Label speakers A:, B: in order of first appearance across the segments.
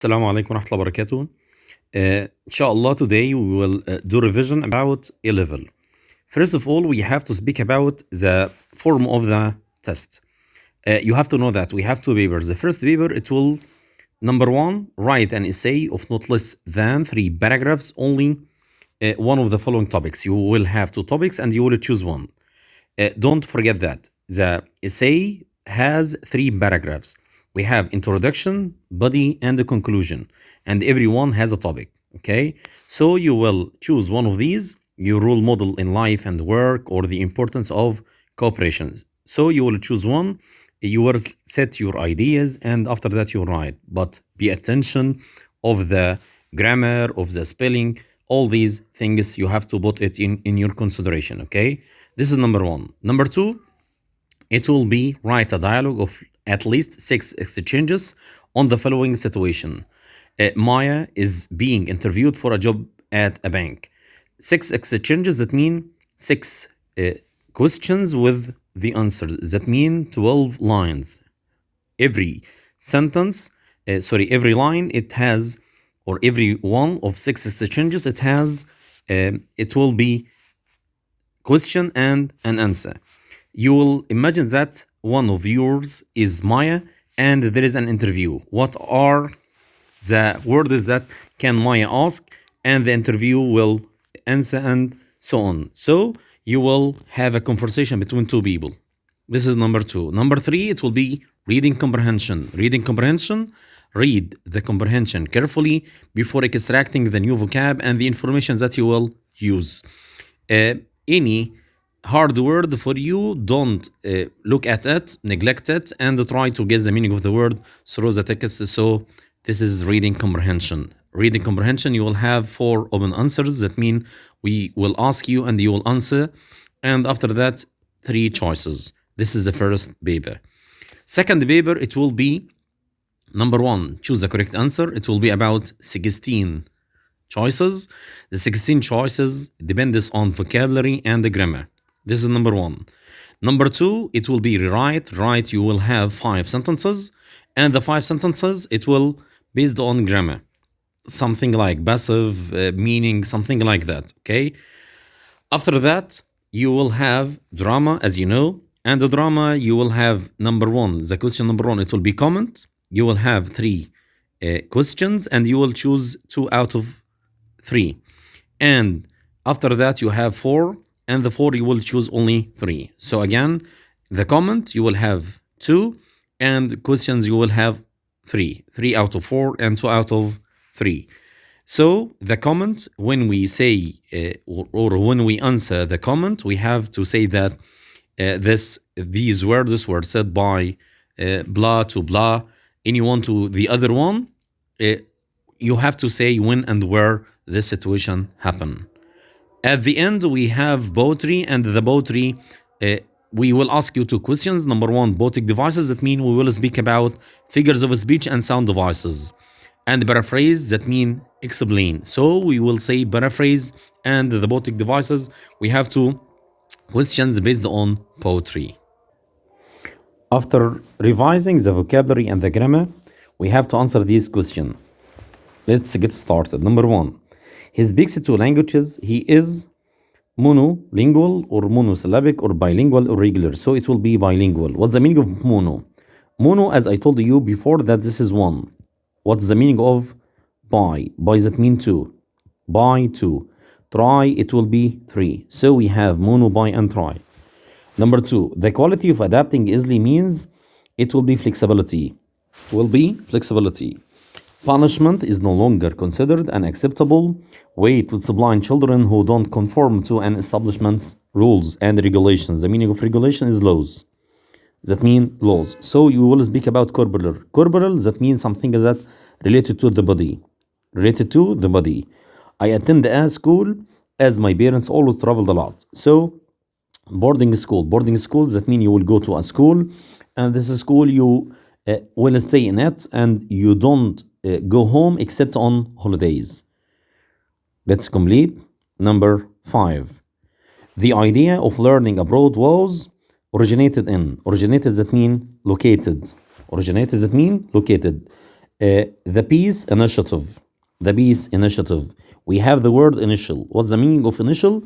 A: السلام عليكم ورحمة الله وبركاته. إن شاء الله today we will do revision about A level. First of all, we have to speak about the form of the test. You have to know that we have two papers. The first paper, it will, number one, write an essay of not less than 3 paragraphs, only one of the following topics. You will have two topics and you will choose one. Don't forget that. The essay has 3 paragraphs. We have introduction, body, and the conclusion. And everyone has a topic. Okay? So you will choose one of these, your role model in life and work, or the importance of cooperation. So you will choose one, you will set your ideas, and after that you write. But be attention of the grammar, of the spelling, all these things you have to put it in your consideration. Okay? This is number one. Number two, it will be write a dialogue of at least 6 exchanges on the following situation. Maya is being interviewed for a job at a bank. 6 exchanges, that mean 6 questions with the answers. That mean 12 lines. Every sentence, every line, it has, or every one of 6 exchanges, it has, it will be question and an answer. You will imagine that one of yours is Maya and there is an interview. What are the words that can Maya ask? And the interview will answer and so on. So you will have a conversation between two people. This is number two. Number three, it will be reading comprehension. Reading comprehension, read the comprehension carefully before extracting the new vocab and the information that you will use. Any hard word for you, don't look at it, neglect it, and try to guess the meaning of the word through the text. So this is reading comprehension. Reading comprehension, you will have 4 open answers. That mean we will ask you and you will answer. And after that, 3 choices. This is the first paper. Second paper, it will be number 1, choose the correct answer. It will be about 16 choices. The 16 choices depends on vocabulary and the grammar. This is number 1. Number 2, it will be rewrite. Write, you will have 5 sentences. And the 5 sentences, it will based on grammar. Something like passive, meaning, something like that. Okay? After that, you will have drama, as you know. And the drama, you will have number 1. The question number 1, it will be comment. You will have 3 questions and you will choose 2 out of 3. And after that, you have 4. And the 4, you will choose only 3. So again, the comment, you will have 2. And the questions, you will have 3. 3 out of 4 and 2 out of 3. So the comment, when we say, or when we answer the comment, we have to say that these words were said by blah to blah, anyone to the other one. You have to say when and where this situation happened. At the end, we have poetry, and the poetry, we will ask you 2 questions. Number 1, poetic devices. That means we will speak about figures of speech and sound devices. And paraphrase, that means explain. So we will say paraphrase and the poetic devices. We have 2 questions based on poetry. After revising the vocabulary and the grammar, we have to answer these questions. Let's get started. Number 1. He speaks 2 languages. He is monolingual or monosyllabic or bilingual or regular. So it will be bilingual. What's the meaning of mono? Mono, as I told you before, that this is 1. What's the meaning of bi? Bi that mean 2. Bi 2. Try, it will be 3. So we have mono, bi, and try. Number 2. The quality of adapting easily means it will be flexibility. Punishment is no longer considered an acceptable way to discipline children who don't conform to an establishment's rules and regulations. The meaning of regulation is laws. That means laws. So you will speak about corporal. Corporal, that means something that related to the body. I attend a school as my parents always traveled a lot. So boarding school, that means you will go to a school, and this school you will stay in it, and you don't go home except on holidays. Let's complete. Number 5. The idea of learning abroad was originated that mean located. The peace initiative. The peace initiative. We have the word initial. What's the meaning of initial?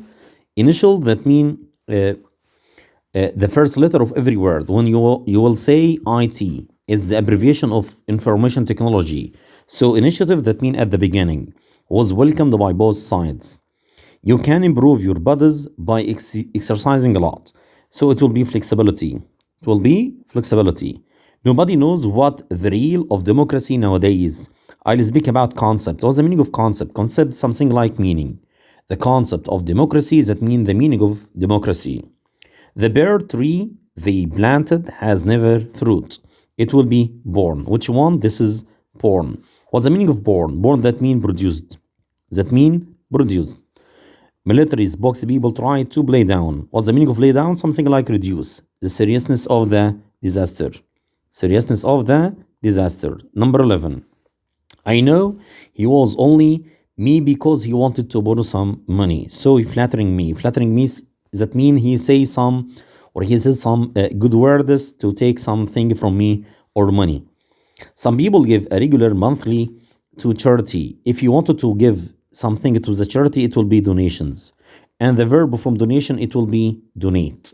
A: Initial, that mean the first letter of every word. When you will say IT, it's the abbreviation of information technology. So initiative, that mean at the beginning, was welcomed by both sides. You can improve your bodies by exercising a lot. So it will be flexibility. It will be flexibility. Nobody knows what the real of democracy nowadays. I'll speak about concept. What's the meaning of concept? Concept, something like meaning. The concept of democracy, that mean the meaning of democracy. The pear tree they planted has never fruit. It will be born. Which one? This is born. What's the meaning of born? Born, that mean produced. That mean produced. Military spokespeople try to play down. What's the meaning of lay down? Something like reduce the seriousness of the disaster. Seriousness of the disaster. Number 11. I know he was only me because he wanted to borrow some money. So he flattering me. Flattering me, that mean he says some good words to take something from me or money. Some people give a regular monthly to charity. If you wanted to give something to the charity, it will be donations. And the verb from donation, it will be donate.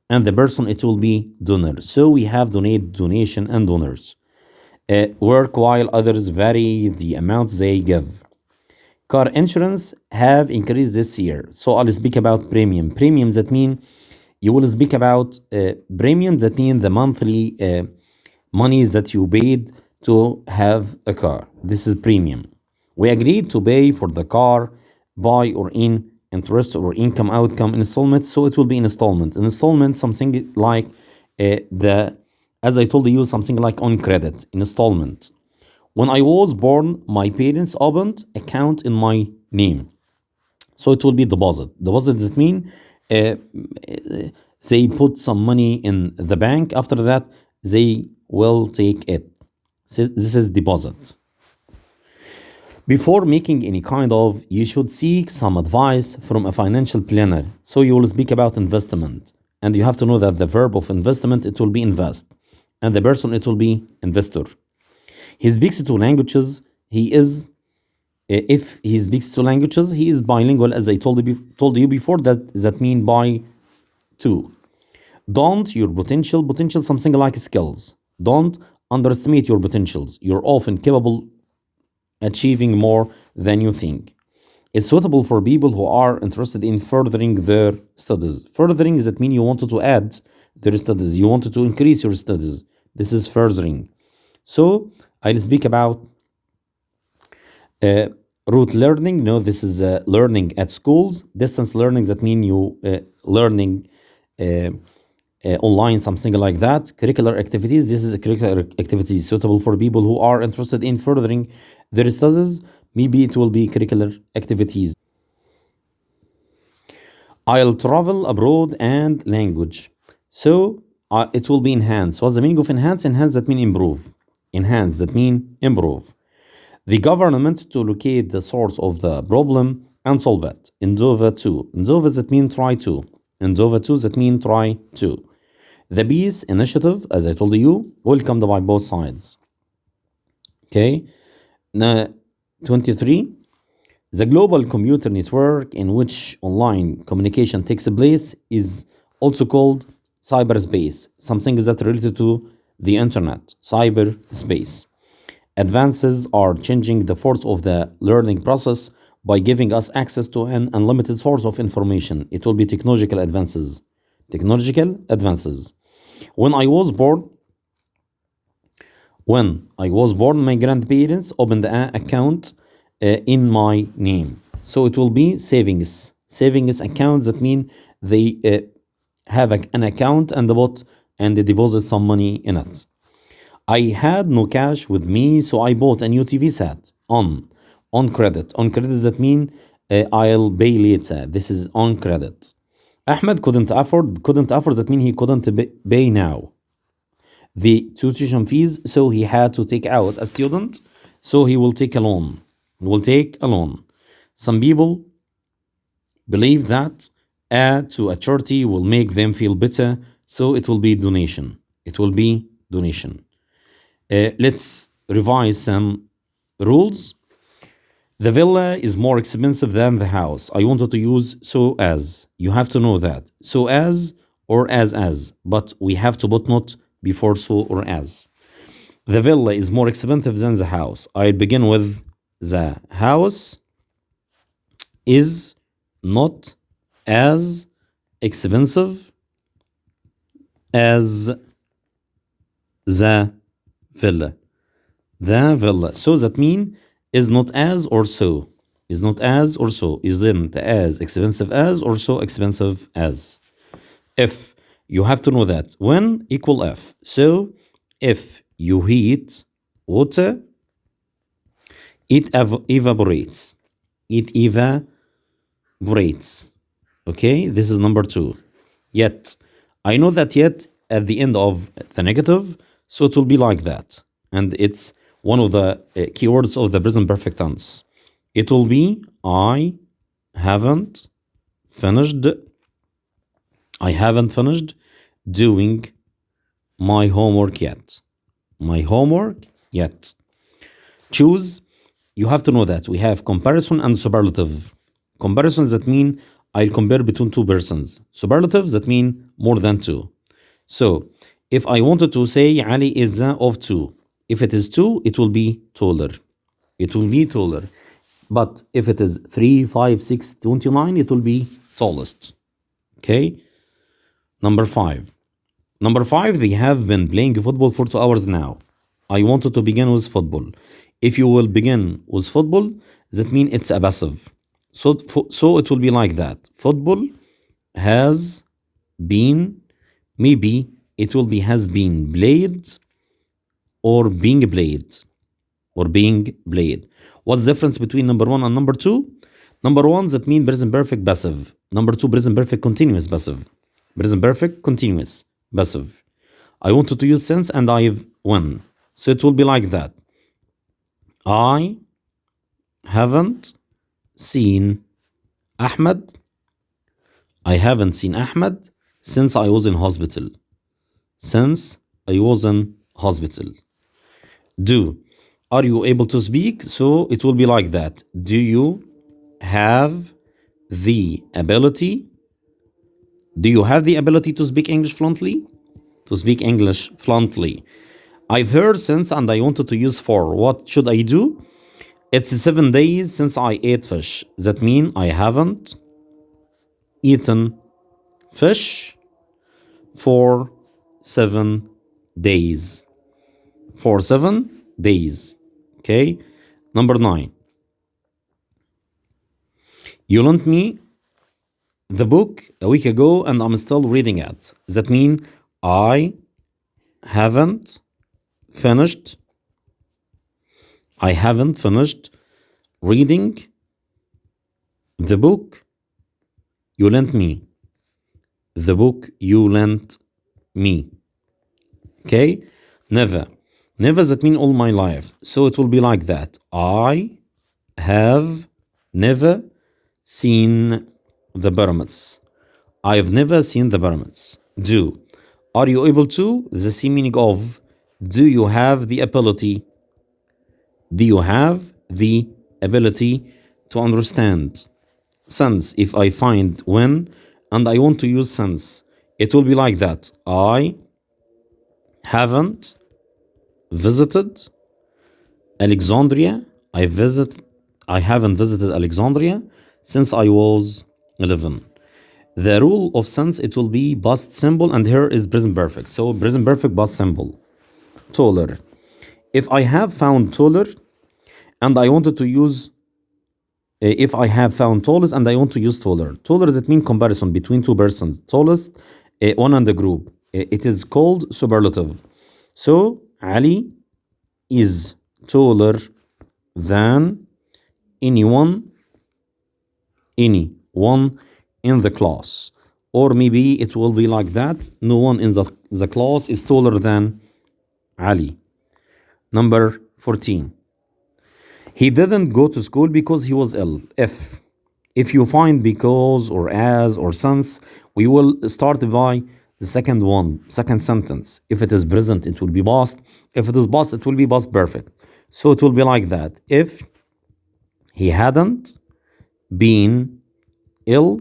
A: And the person, it will be donor. So we have donate, donation, and donors. Work while others vary the amounts they give. Car insurance have increased this year. So I'll speak about premium. Premiums, that mean you will speak about premiums, that mean the monthly monies that you paid to have a car. This is premium. We agreed to pay for the car by or in interest or income outcome installment, so it will be installment. Installment, something like as I told you, something like on credit, installment. When I was born, my parents opened account in my name. So it will be deposit. Deposit, that mean they put some money in the bank. After that, they will take it. This is deposit. Before making any kind of, you should seek some advice from a financial planner. So you will speak about investment. And you have to know that the verb of investment, it will be invest. And the person, it will be investor. He speaks two languages. If he speaks two languages, he is bilingual, as I told you before, that mean by two. Don't your potential, something like skills. Don't underestimate your potentials. You're often capable achieving more than you think. It's suitable for people who are interested in furthering their studies. Furthering, that mean you wanted to add their studies. You wanted to increase your studies. This is furthering. So I'll speak about rote learning. No, this is learning at schools. Distance learning, that mean you learning online, something like that. Curricular activities, this is a curricular activity suitable for people who are interested in furthering their studies. Maybe it will be curricular activities. I'll travel abroad and language. So it will be enhance. What's the meaning of enhance? Enhance, that mean improve. Enhance, that mean improve. The government to locate the source of the problem and solve it. Endeavor to. Endeavor, that mean try to. Endeavor to, that mean try to. The peace initiative, as I told you, welcomed by both sides. Okay. Now, 23. The global computer network in which online communication takes place is also called cyberspace. Something that related to the internet, cyberspace. Advances are changing the force of the learning process by giving us access to an unlimited source of information. It will be technological advances. Technological advances. When I was born, my grandparents opened an account in my name. So it will be savings. Savings accounts, that mean they have an account and they deposit some money in it. I had no cash with me, so I bought a new TV set on credit. On credit, that mean I'll pay later. This is on credit. Ahmed couldn't afford, that mean he couldn't pay now the tuition fees, so he had to take out a student, so he will take a loan. Some people believe that add to a charity will make them feel better, so it will be donation. Let's revise some rules. The villa is more expensive than the house. I wanted to use so as. You have to know that. So as or as. But we have to put not before so or as. The villa is more expensive than the house. I begin with the house is not as expensive as the villa. The villa. So that mean is not as or so. Is not as or so. Isn't as expensive as or so expensive as. If you have to know that. When equal if. So if you heat water, it evaporates. It evaporates. Okay, this is number 2. Yet. I know that yet at the end of the negative, so it will be like that. And it's one of the keywords of the present perfect tense. It will be I haven't finished. I haven't finished doing my homework yet. My homework yet. Choose. You have to know that we have comparison and superlative. Comparisons that mean I'll compare between two persons. Superlatives that mean more than two. So if I wanted to say Ali is of 2, if it is 2, it will be taller. It will be taller. But if it is 3, 5, 6, 29, it will be tallest. Okay? Number 5. Number 5, they have been playing football for 2 hours now. I wanted to begin with football. If you will begin with football, that means it's a passive. So it will be like that. Football has been, maybe it will be has been played or being played. Or being played. What's the difference between number 1 and number 2? Number 1 that means present perfect passive. Number 2 present perfect continuous passive. Present perfect continuous passive. I wanted to use since and I've won. So it will be like that. I haven't seen Ahmed. I haven't seen Ahmed since I was in hospital. Since I was in hospital. Do. Are you able to speak? So it will be like that. Do you have the ability? Do you have the ability to speak English fluently? To speak English fluently. I've heard since and I wanted to use for. What should I do? It's 7 days since I ate fish. That means I haven't eaten fish for 7 days. For 7 days. Okay? Number 9. You lent me the book a week ago and I'm still reading it. That means I haven't finished. I haven't finished reading the book you lent me. The book you lent me. Okay? Never. Never that mean all my life. So it will be like that. I have never seen the pyramids. I've never seen the pyramids. Do. Are you able to? The same meaning of do you have the ability? Do you have the ability to understand? Since if I find when and I want to use since, it will be like that. I haven't visited Alexandria. I haven't visited Alexandria since I was 11. The rule of since, it will be past simple and here is present perfect. So present perfect past simple. Taller. If I have found taller and I wanted to use if I have found tallest and I want to use taller. Taller that means comparison between two persons. Tallest, one in the group. It is called superlative. So Ali is taller than anyone in the class. Or maybe it will be like that. No one in the class is taller than Ali. Number 14. He didn't go to school because he was ill. If you find because or as or since, we will start by the second one, second sentence. If it is present, it will be past. If it is past, it will be past perfect. So it will be like that. If he hadn't been ill,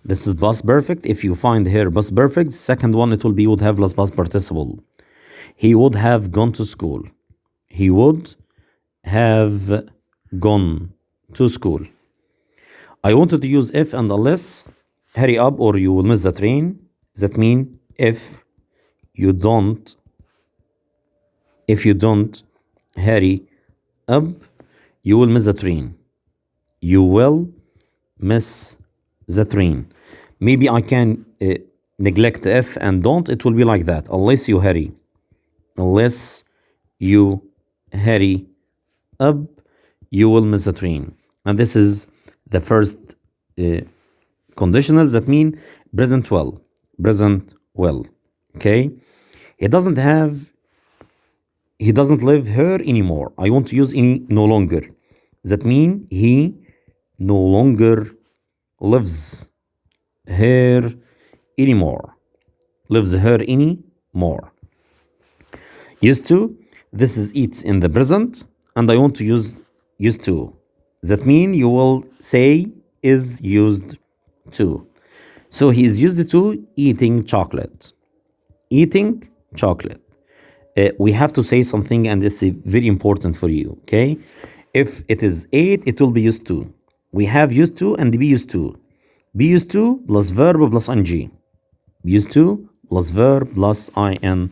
A: this is past perfect. If you find here past perfect, second one, it will be would have plus past participle. He would have gone to school. He would have gone to school. I wanted to use if and unless. Hurry up or you will miss the train. That means if you don't hurry up, you will miss the train. You will miss the train. Maybe I can neglect if and don't. It will be like that. Unless you hurry. Unless you hurry up, you will miss the train. And this is the first conditional. That mean present well. Present well. Okay? He doesn't live here anymore. I want to use any no longer. That mean he no longer lives here anymore. Lives here anymore. Used to, this is eats in the present, and I want to use used to. That mean you will say is used to. So he is used to eating chocolate. Eating chocolate. We have to say something, and it's very important for you, okay? If it is ate, it will be used to. We have used to and be used to. Be used to plus verb plus ing. Be used to plus verb plus ing.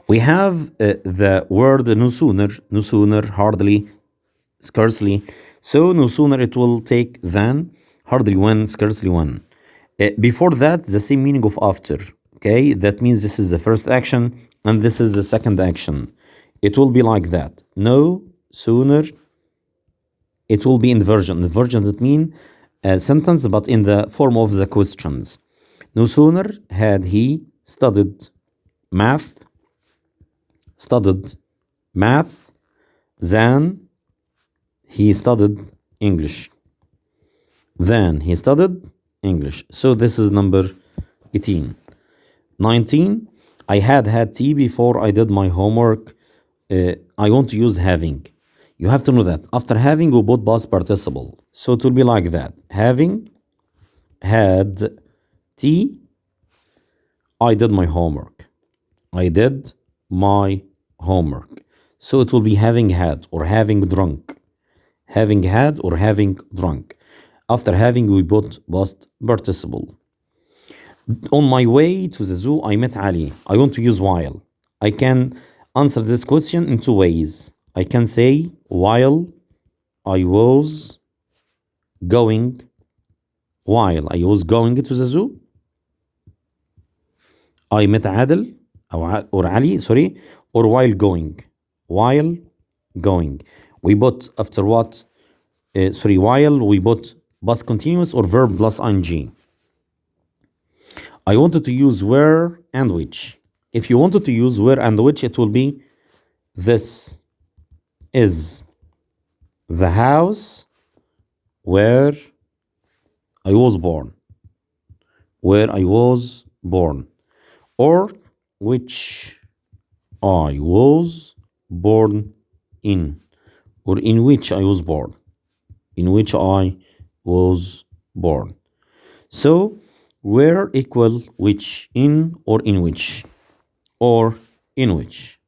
A: We have the word no sooner, hardly, scarcely. So no sooner it will take than, hardly when, scarcely when. Before that, the same meaning of after. Okay, that means this is the first action and this is the second action. It will be like that. No sooner, it will be in the version. The version that mean a sentence, but in the form of the questions. No sooner had he studied math than he studied English. Then he studied English. So this is number 18. 19. I had tea before I did my homework. I want to use having. You have to know that. After having, we put past participle. So it will be like that. Having had tea, I did my homework. I did my homework. So it will be having had or having drunk. Having had or having drunk. After having, we put past participle. On my way to the zoo, I met Ali. I want to use while. I can answer this question in two ways. I can say while I was going to the zoo, I met Adel or Ali, or while going. While going. We put after what? While we put past continuous or verb plus ing. I wanted to use where and which. If you wanted to use where and which, it will be this is the house where I was born. Where I was born. Or which I was born in. Or in which I was born. In which I was born. So, where equal which, in or in which. Or in which.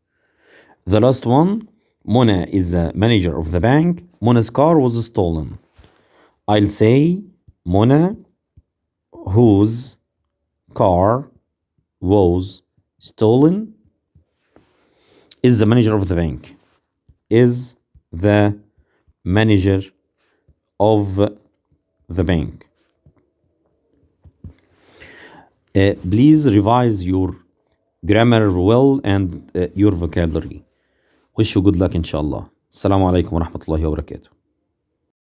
A: The last one, Mona is the manager of the bank. Mona's car was stolen. I'll say Mona, whose car was stolen, is the manager of the bank. Is the manager of the bank. Please revise your grammar well and your vocabulary. Wish you good luck inshallah. Assalamu alaikum wa rahmatullahi wa barakatuh.